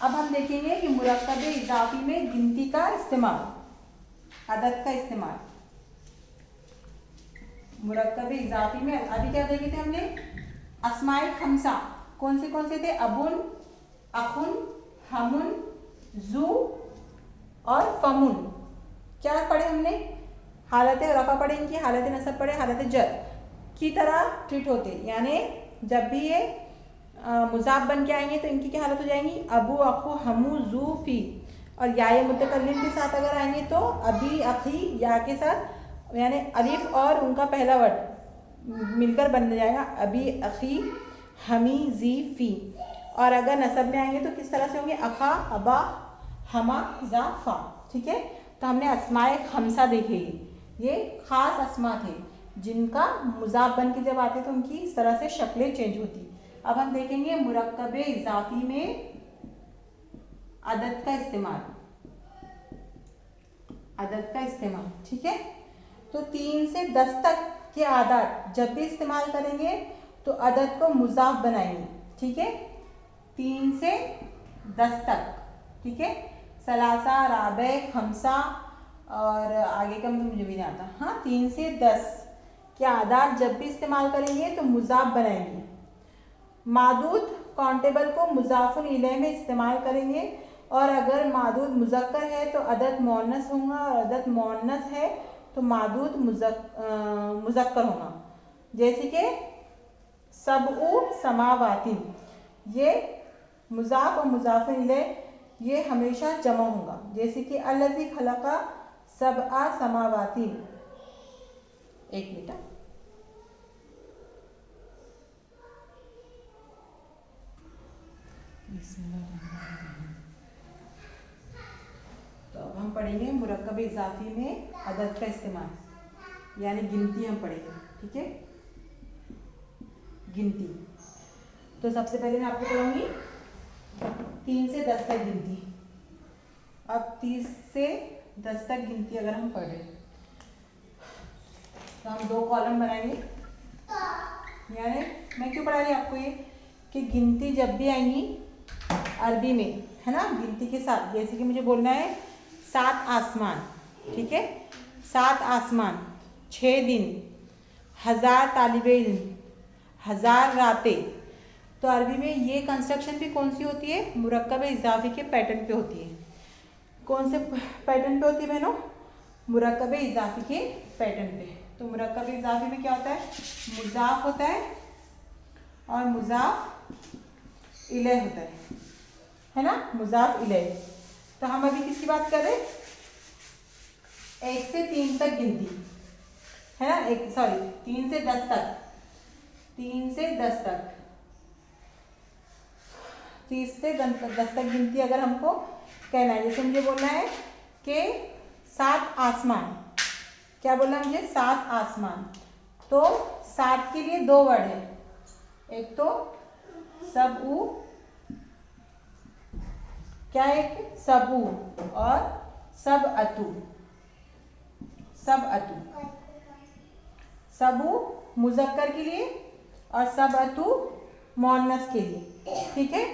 अब हम देखेंगे कि मुरक्कब इजाफी में गिनती का इस्तेमाल, अदद का इस्तेमाल। मुरक्कब इजाफी में अभी क्या देखे थे हमने, अस्माए खमसा कौन से थे, अबुन, अखुन, हमुन, जू और फमुन। क्या पढ़े हमने, हालत रफा पढ़े इनकी, हालत नसब पढ़े, हालत जर की तरह ट्रीट होते, यानी जब भी ये मुजाफ बन के आएंगे तो इनकी क्या हालत हो जाएंगी, अबू, अखू, हमू, जू, फी। और या मुतकल्लिम के साथ अगर आएंगे तो अबी, अखी, या के साथ यानी अलिफ और उनका पहला वर्ड मिलकर बन जाएगा अबी, अखी, हमी, जी, फी। और अगर नसब में आएंगे तो किस तरह से होंगे, अखा, अबा, हमा, जा, फा, ठीक है। तो हमने अस्माए खमसा देखे, ये खास अस्मा थे जिनका मुजाफ बन के जब आते तो उनकी इस तरह से शक्लें चेंज होती। अब हम देखेंगे मुरक्कब इजाफी में अदद का इस्तेमाल, अदद का इस्तेमाल, ठीक है। तो 3 से 10 तक के आदाद जब भी इस्तेमाल करेंगे तो अदद को मुजाफ बनाएंगे, ठीक है। 3 से 10 तक, ठीक है। सलासा, राबे, खमसा और आगे का मुझे भी नहीं आता, हाँ। 3 से 10 के आदाद जब भी इस्तेमाल करेंगे तो मुजाफ बनाएंगे। मादूद काउंटेबल को मुजाफुन इलैह में इस्तेमाल करेंगे, और अगर मादूद मुज़क्कर है तो अदद मुअन्नस होगा, और अदद मुअन्नस है तो मादूद मुज़क्कर होगा। जैसे कि सबउ समावातिन, ये मुजाफ और मुजाफुन इलैह ये हमेशा जमा होगा। जैसे कि अल्लज़ी खलक़ा सबआ समावातिन। एक मिनट, तो अब हम पढ़ेंगे मुरक्कब इजाफी में अदद का इस्तेमाल, यानी गिनती हम पढ़ेंगे, ठीक है। गिनती, तो सबसे पहले मैं आपको पढ़ाऊंगी 3 से 10 तक गिनती। अब 30 से 10 तक गिनती अगर हम पढ़ रहे हैं तो हम 2 कॉलम बनाएंगे। यानी मैं क्यों पढ़ा रही आपको ये, कि गिनती जब भी आएंगी अरबी में, है ना, गिनती के साथ, जैसे कि मुझे बोलना है 7 आसमान, ठीक है। 7 आसमान, 6 दिन, 1000 तालिबे इल्म, 1000 रातें। तो अरबी में ये कंस्ट्रक्शन भी कौन सी होती है, मुरक्कब इजाफी के पैटर्न पे होती है। कौन से पैटर्न पे होती है बहनों, मुरक्कब इजाफी के पैटर्न पे। तो मुरक्कब इजाफी में क्या होता है, मुजाफ होता है और मुजाफ इलैह होता है ना, मुजाफ इलैह। तो हम अभी किसकी बात कर रहे हैं, 1 से 3 तक गिनती, है ना, 3 से 10 तक, 3 से 10 तक, 30 से 10 तक गिनती अगर हमको कहना है। जैसे मुझे बोलना है कि 7 आसमान, क्या बोलना है मुझे, 7 आसमान। तो 7 के लिए 2 वर्ड है, एक तो सबउ, क्या है, एक सबउ और सब अतु। सब अतु, सबउ मुजक्कर के लिए और सब अतु मुअन्नस के लिए, ठीक है।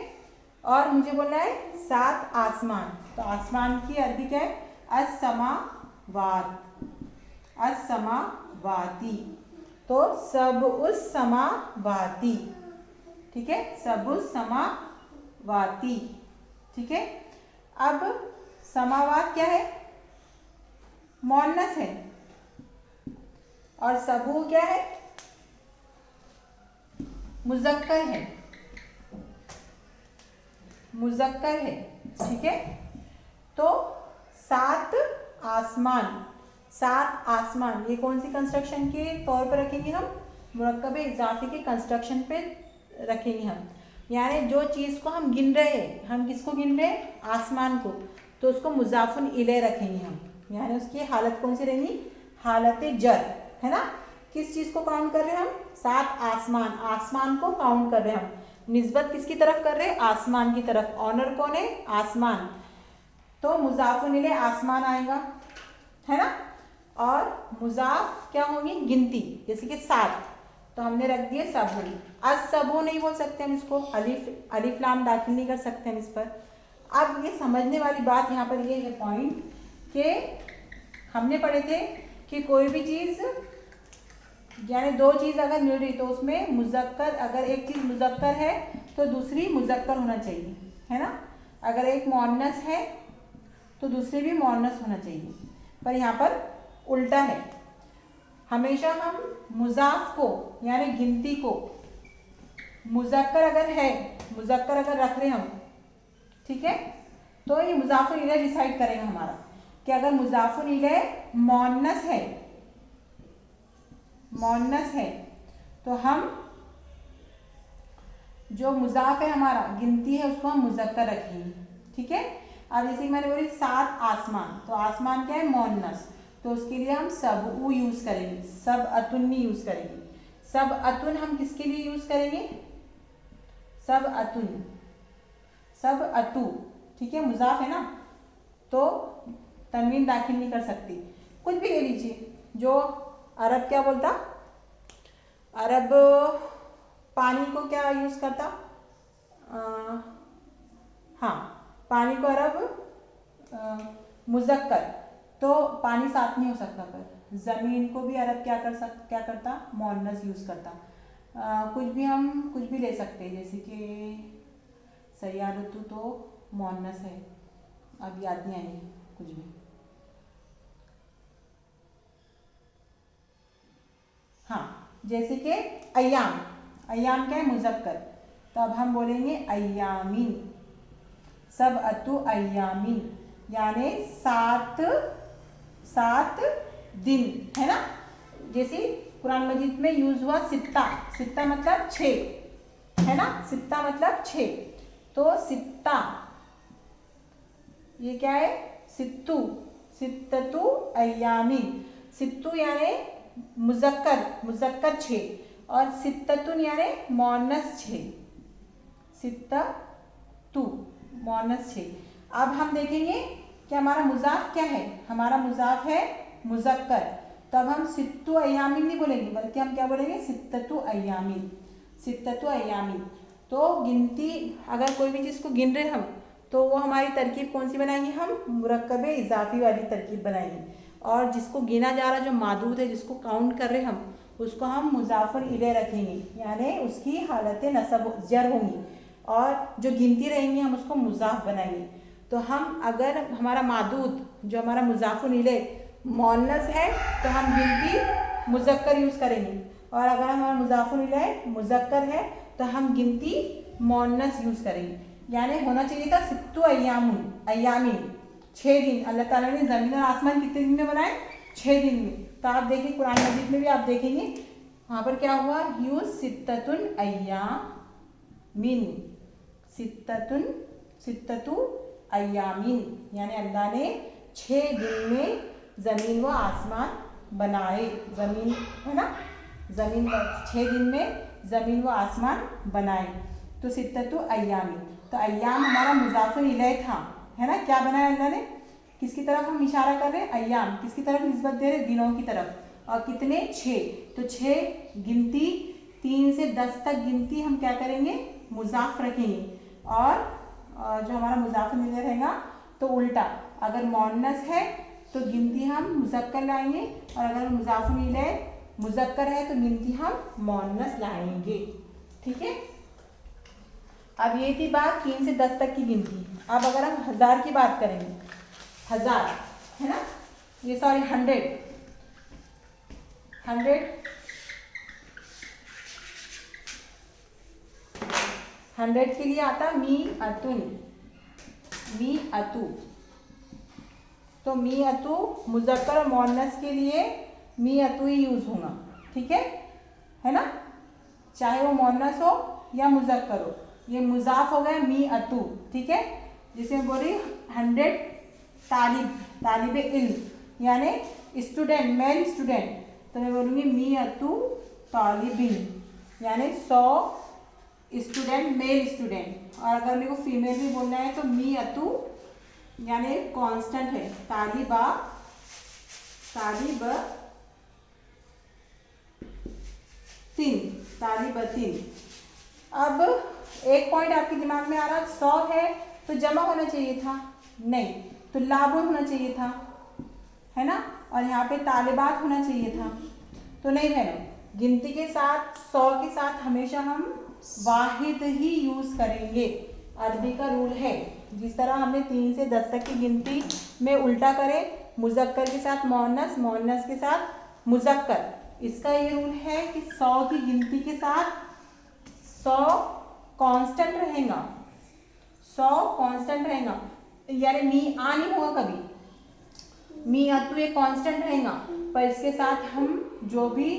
और मुझे बोलना है 7 आसमान, तो आसमान की अरबी क्या है, अस्समावात, अस्समावाती। तो सबउस समावाती, ठीक है, सबउस समावाती, ठीक है। अब समावात क्या है, मुअन्नस है, और सबू क्या है, मुजक्कर है, मुजक्कर है, ठीक है। तो 7 आसमान, 7 आसमान, ये कौन सी कंस्ट्रक्शन के तौर पर रखेंगे हम, मुरक्कब इजाफी के कंस्ट्रक्शन पे रखेंगे हम। यानी जो चीज़ को हम गिन रहे हैं, हम किसको गिन रहे हैं, आसमान को, तो उसको मुजाफुन इले रखेंगे हम, यानी उसकी हालत कौन सी रहेंगी, हालत जर, है ना। किस चीज़ को काउंट कर रहे हैं हम, 7 आसमान, आसमान को काउंट कर रहे हैं हम। निस्बत किसकी तरफ कर रहे हैं, आसमान की तरफ। ऑनर कौन है, आसमान, तो मुजाफुन इले आसमान आएगा, है ना। और मुजाफ क्या होंगी, गिनती, जैसे कि 7, तो हमने रख दिए सबो। आज सबो नहीं बोल सकते हम इसको, अलिफ लाम दाखिल नहीं कर सकते हम इस पर। अब ये समझने वाली बात यहाँ पर ये है पॉइंट कि हमने पढ़े थे कि कोई भी चीज़ यानी 2 चीज़ अगर मिल रही तो उसमें मुज़क्कर, अगर एक चीज़ मुज़क्कर है तो दूसरी मुज़क्कर होना चाहिए, है ना। अगर एक मुअन्नस है तो दूसरी भी मुअन्नस होना चाहिए, पर यहाँ पर उल्टा है। हमेशा हम मुज़ाफ को यानी गिनती को मुज़क्कर अगर है, मुज़क्कर अगर रख रहे हम, ठीक है, तो ये मुज़ाफुल इलैह डिसाइड करेगा हमारा कि अगर मुज़ाफुल इलैह मुअन्नस है, मुअन्नस है, तो हम जो मुज़ाफ है हमारा गिनती है उसको हम मुज़क्कर रखेंगे, ठीक है। अब जैसे मैंने बोली 7 आसमान, तो आसमान क्या है, मुअन्नस, तो उसके लिए हम सबउ यूज़ करेंगे, सब अतुन नहीं यूज़ करेंगे। सब अतुन हम किसके लिए यूज़ करेंगे, सब अतुन, सब अतु, ठीक है, मुज़ाफ है ना, तो तनवीन दाखिल नहीं कर सकती। कुछ भी ले लीजिए, जो अरब क्या बोलता, अरब पानी को क्या यूज़ करता, हाँ, पानी को अरब मुज़क्कर, तो पानी साथ नहीं हो सकता, पर ज़मीन को भी अरब क्या करता, मुअन्नस यूज़ करता। कुछ भी हम कुछ भी ले सकते हैं, जैसे कि सय्यारतु तो मुअन्नस है, अब याद नहीं आएंगे कुछ भी। हाँ, जैसे कि अय्याम, अय्याम क्या है, मुज़क्कर, तो अब हम बोलेंगे अय्यामीन, सब अतु अय्यामीन, यानी 7 दिन, है ना। जैसे कुरान मजीद में यूज हुआ सित्ता, सित्ता मतलब 6, है ना, सित्ता मतलब 6, तो सित्ता ये क्या है, सित्तु, सित्ततु अय्यामीन, सित्तु यानी मुज़क्कर, मुज़क्कर 6, और सित्ततुन यानी मुअन्नस 6, सित्ततु मुअन्नस 6। अब हम देखेंगे कि हमारा मुज़ाफ क्या है, हमारा मुज़ाफ है मुज़क्कर, तो अब हम सित्तु अय्यामीन नहीं बोलेंगे, बल्कि हम क्या बोलेंगे, सित्ततु अय्यामीन, सित्ततु अय्यामीन। तो गिनती, अगर कोई भी चीज़ को गिन रहे हम, तो वो हमारी तरकीब कौन सी बनाएंगे, हम मुरक्कब इजाफी वाली तरकीब बनाएंगे, और जिसको गिना जा रहा, जो मादूद है, जिसको काउंट कर रहे हम, उसको हम मुज़ाफुल इलैह रखेंगे, यानी उसकी हालत नसब जर होंगी, और जो गिनती रहेंगी हम उसको मुज़ाफ बनाएंगे। तो हम अगर हमारा मादूद जो हमारा मुज़ाफुल इलैह मुअन्नस है तो हम गिनती मुज़क्कर यूज़ करेंगे, और अगर हमारा मुज़ाफुल इलैह मुज़क्कर है तो हम गिनती मुअन्नस यूज़ करेंगे। यानी होना चाहिए था सित्तु अय्यामीन, 6 दिन। अल्लाह ताला ने ज़मीन और आसमान कितने दिन में बनाए, 6 दिन में। तो आप देखिए कुरान मजीद में भी आप देखेंगे वहाँ पर क्या हुआ, यूज़ सित्ततुन अय्यामीन, सित्ततु अय्यामीन, यानी अल्लाह ने 6 दिन में ज़मीन व आसमान बनाए, ज़मीन है ना, ज़मीन 6 दिन में ज़मीन व आसमान बनाए, तो सित्ततु अय्यामीन। तो अय्याम हमारा मुज़ाफुल इलैह था, है ना, क्या बनाया अल्लाह ने, किसकी तरफ हम इशारा कर रहे हैं, अय्याम, किसकी तरफ निस्बत दे रहे हैं, दिनों की तरफ, और कितने, 6, तो 6 गिनती, 3 से 10 तक गिनती हम क्या करेंगे, मुज़ाफ रखेंगे, और जो हमारा मुज़ाफुल इलैह रहेगा तो उल्टा, अगर मुअन्नस है तो गिनती हम मुज़क्कर लाएंगे, और अगर मुज़ाफुल इलैह मुज़क्कर है तो गिनती हम मुअन्नस लाएंगे, ठीक है। अब ये थी बात 3 से 10 तक की गिनती। अब अगर हम 1000 की बात करेंगे, 1000 है ना, ये सॉरी 100 के लिए आता मी अतुन, मी अतु, तो मी अतु मुज़क्कर और मुअन्नस के लिए मी अतु ही यूज़ होगा, ठीक है ना, चाहे वो मुअन्नस हो या मुज़क्कर हो, ये मुज़ाफ हो गया मी अतु, ठीक है। जिसे बोली 100 तालिब, तालिब इल्म यानी स्टूडेंट, मेल स्टूडेंट, तो मैं बोलूँगी मियतु तालिबिन यानी 100 स्टूडेंट, मेल स्टूडेंट। और अगर मेरे को फीमेल भी बोलना है तो मियतु यानी कांस्टेंट है, तालिबा, तालिब तीन, तालिबतीन। अब एक पॉइंट आपके दिमाग में आ रहा, 100 है तो जमा होना चाहिए था, नहीं तो लाबुन होना चाहिए था, है ना, और यहाँ पे तालिबात होना चाहिए था। तो नहीं बहनों, गिनती के साथ 100 के साथ हमेशा हम वाहिद ही यूज़ करेंगे। अरबी का रूल है, जिस तरह हमने 3 से 10 तक की गिनती में उल्टा करे, मुज़क्कर के साथ मोअन्नस, मोअन्नस के साथ मुज़क्कर, इसका ये रूल है कि 100 की गिनती के साथ 100 कांस्टेंट रहेगा, 100 कांस्टेंट रहेगा, यानी मी आ नहीं होगा कभी, मी अतु एक कांस्टेंट रहेगा, पर इसके साथ हम जो भी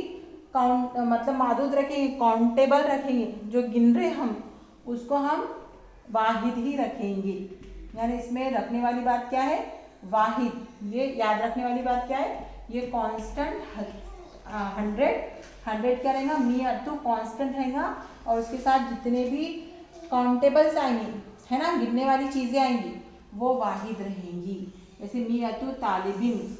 काउंट मतलब मादूद रखेंगे, काउंटेबल रखेंगे, जो गिन रहे हम उसको हम वाहिद ही रखेंगे। यानी इसमें रखने वाली बात क्या है, वाहिद। ये याद रखने वाली बात क्या है, ये कांस्टेंट 100 क्या रहेगा, मियतु कांस्टेंट रहेगा, और उसके साथ जितने भी काउंटेबल्स आएंगे, है ना, गिनने वाली चीज़ें आएंगी, वो वाहिद रहेंगी। जैसे मियतु तालिबिन,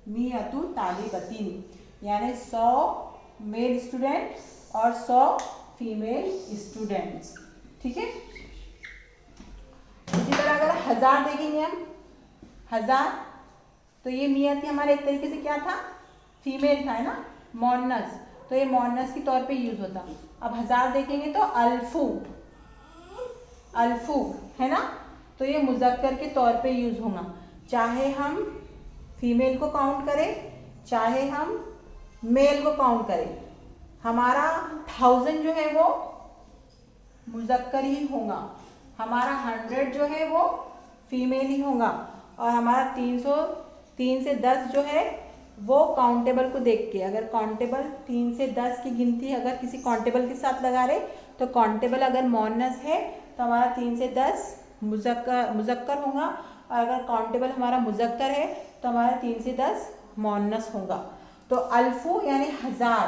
मियतु तालिबतीन, यानी 100 मेल स्टूडेंट और 100 फीमेल स्टूडेंट्स, ठीक है। इसी तरह अगर 1000 देखेंगे हम, 1000, तो ये मियत हमारे एक तरीके से क्या था, फीमेल था, है ना, मोअन्नस, तो ये मोअन्नस के तौर पे यूज होता। अब 1000 देखेंगे तो अल्फू, अल्फू, है ना, तो ये मुज़क्कर के तौर पे यूज होगा, चाहे हम फीमेल को काउंट करें चाहे हम मेल को काउंट करें, हमारा 1000 जो है वो मुज़क्कर ही होगा, हमारा 100 जो है वो फीमेल ही होगा, और हमारा 3 से 10 जो है वो काउंटेबल को देख के, अगर काउंटेबल 3 से 10 की गिनती अगर किसी काउंटेबल के साथ लगा रहे, तो काउंटेबल अगर मोअन्नस है तो हमारा 3 से 10 मुज़क्कर होगा, और अगर काउंटेबल हमारा मुज़क्कर है तो हमारा 3 से 10 मोअन्नस होगा। तो अल्फू यानी 1000,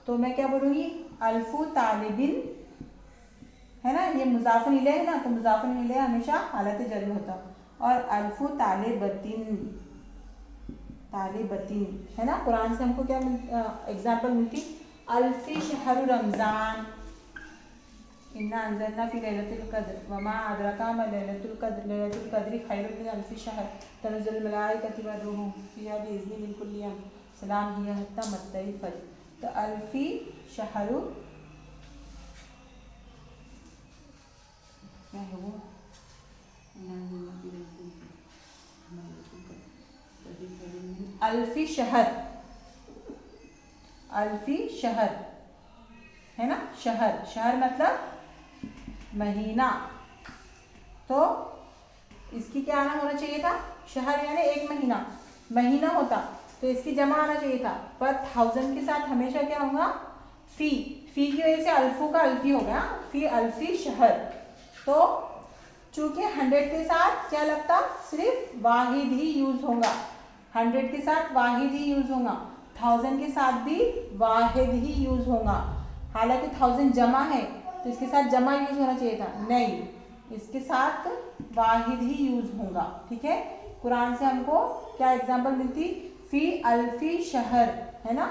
तो मैं क्या बोलूँगी, अल्फू तालिबिन, है ना, ये मुज़ाफ़न इलैह है ना, तो मुज़ाफ़न इलैह हमेशा हालत जर में होता, और अल्फू तालिबतीन, तालिबतीन, है ना। कुरान से हमको क्या एग्जाम्पल मिलती, अल्फी शहर रमज़ान, इन्ना अंज़लना फी लैलतुल क़द्र वमा अदरका मा लैलतुल क़द्र, लैलतुल क़द्रि खैरुम मिन अल्फि शहर, तनज़्ज़ुलुल मलाइकतु वरूह फ़ीहा बिइज़्नि मिन कुल्लि अम्र, सलाम हिया हत्ता मत्लइल फ़ज्र। तो अल्फी शहरु क्या है वो, अल्फी शहर, अल्फी शहर, है ना, शहर, शहर मतलब महीना, तो इसकी क्या आना होना चाहिए था, शहर यानी एक महीना, महीना होता तो इसकी जमा आना चाहिए था, पर 1000 के साथ हमेशा क्या होगा, फी, फी की वजह से अल्फू का अल्फी हो गया, फी अल्फी शहर। तो चूंकि 100 के साथ क्या लगता, सिर्फ वाहिद ही यूज होगा, 100 के साथ वाहिद ही यूज होगा, 1000 के साथ भी वाहिद ही यूज होगा। हालांकि 1000 जमा है तो इसके साथ जमा यूज होना चाहिए था, नहीं, इसके साथ वाहिद ही यूज होगा, ठीक है। कुरान से हमको क्या एग्जाम्पल मिलती, फी अल्फी शहर, है ना,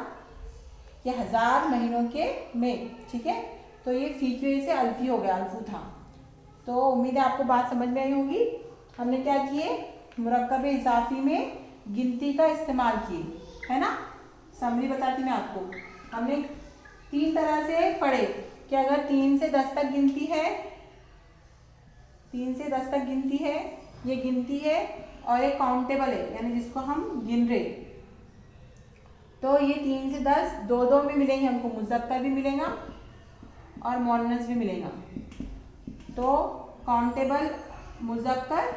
ये 1000 महीनों के में, ठीक है। तो ये फी की वजह से अल्फी हो गया, अल्फू था। तो उम्मीद है आपको बात समझ में आई होगी। हमने क्या किए, मुरक्कब इजाफी में गिनती का इस्तेमाल किए, है ना। समरी बताती मैं आपको, हमने 3 तरह से पढ़े कि अगर 3 से 10 तक गिनती है, 3 से 10 तक गिनती है, ये गिनती है और एक काउंटेबल है, यानी जिसको हम गिन रहे, तो ये 3 से 10 दो में मिलेंगे हमको, मुज़क्कर भी मिलेगा और मोअन्नस भी मिलेगा। तो काउंटेबल, मुज़क्कर,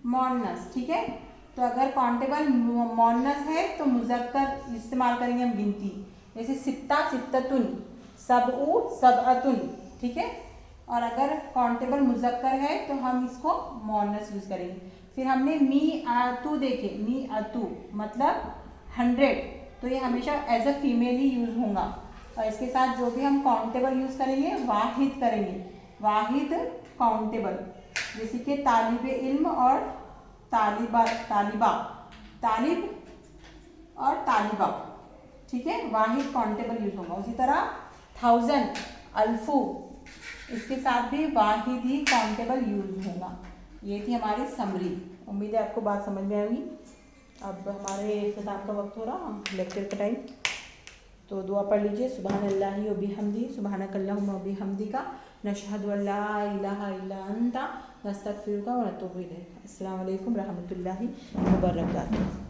मोअन्नस, ठीक है। तो अगर काउंटेबल मोअन्नस है तो मुज़क्कर इस्तेमाल करेंगे हम गिनती, जैसे सित्ता सित्ततुन, सबउ सबअतुन, ठीक है। और अगर काउंटेबल मुज़क्कर है तो हम इसको मोअन्नस यूज़ करेंगे। फिर हमने मी अतु देखे, मी अतु मतलब 100, तो ये हमेशा एज अ फीमेल ही यूज होगा। और इसके साथ जो भी हम काउंटेबल यूज करेंगे वाहिद करेंगे, वाहिद काउंटेबल, जैसे कि तालिब इल्म और तालिबा, तालिब और तालिबा, ठीक है, वाहिद काउंटेबल यूज होगा। उसी तरह 1000 अल्फू, इसके साथ भी वाहिद ही काउंटेबल यूज होगा। ये थी हमारी समरी। उम्मीद है आपको बात समझ में आएगी। अब हमारे इख्तिताम का वक्त हो रहा, हम लेक्चर का टाइम, तो दुआ पढ़ लीजिए। सुबहान अल्लाहि व बिहम्दी, सुबहानक अल्लाहुम्मा व बिहम्दिका, नशहदु अल्ला इलाहा इल्ला अंता, नस्तगफिरुका व नतूबु इलैक। अस्सलामु अलैकुम रहमतुल्लाहि व बरकातुहू।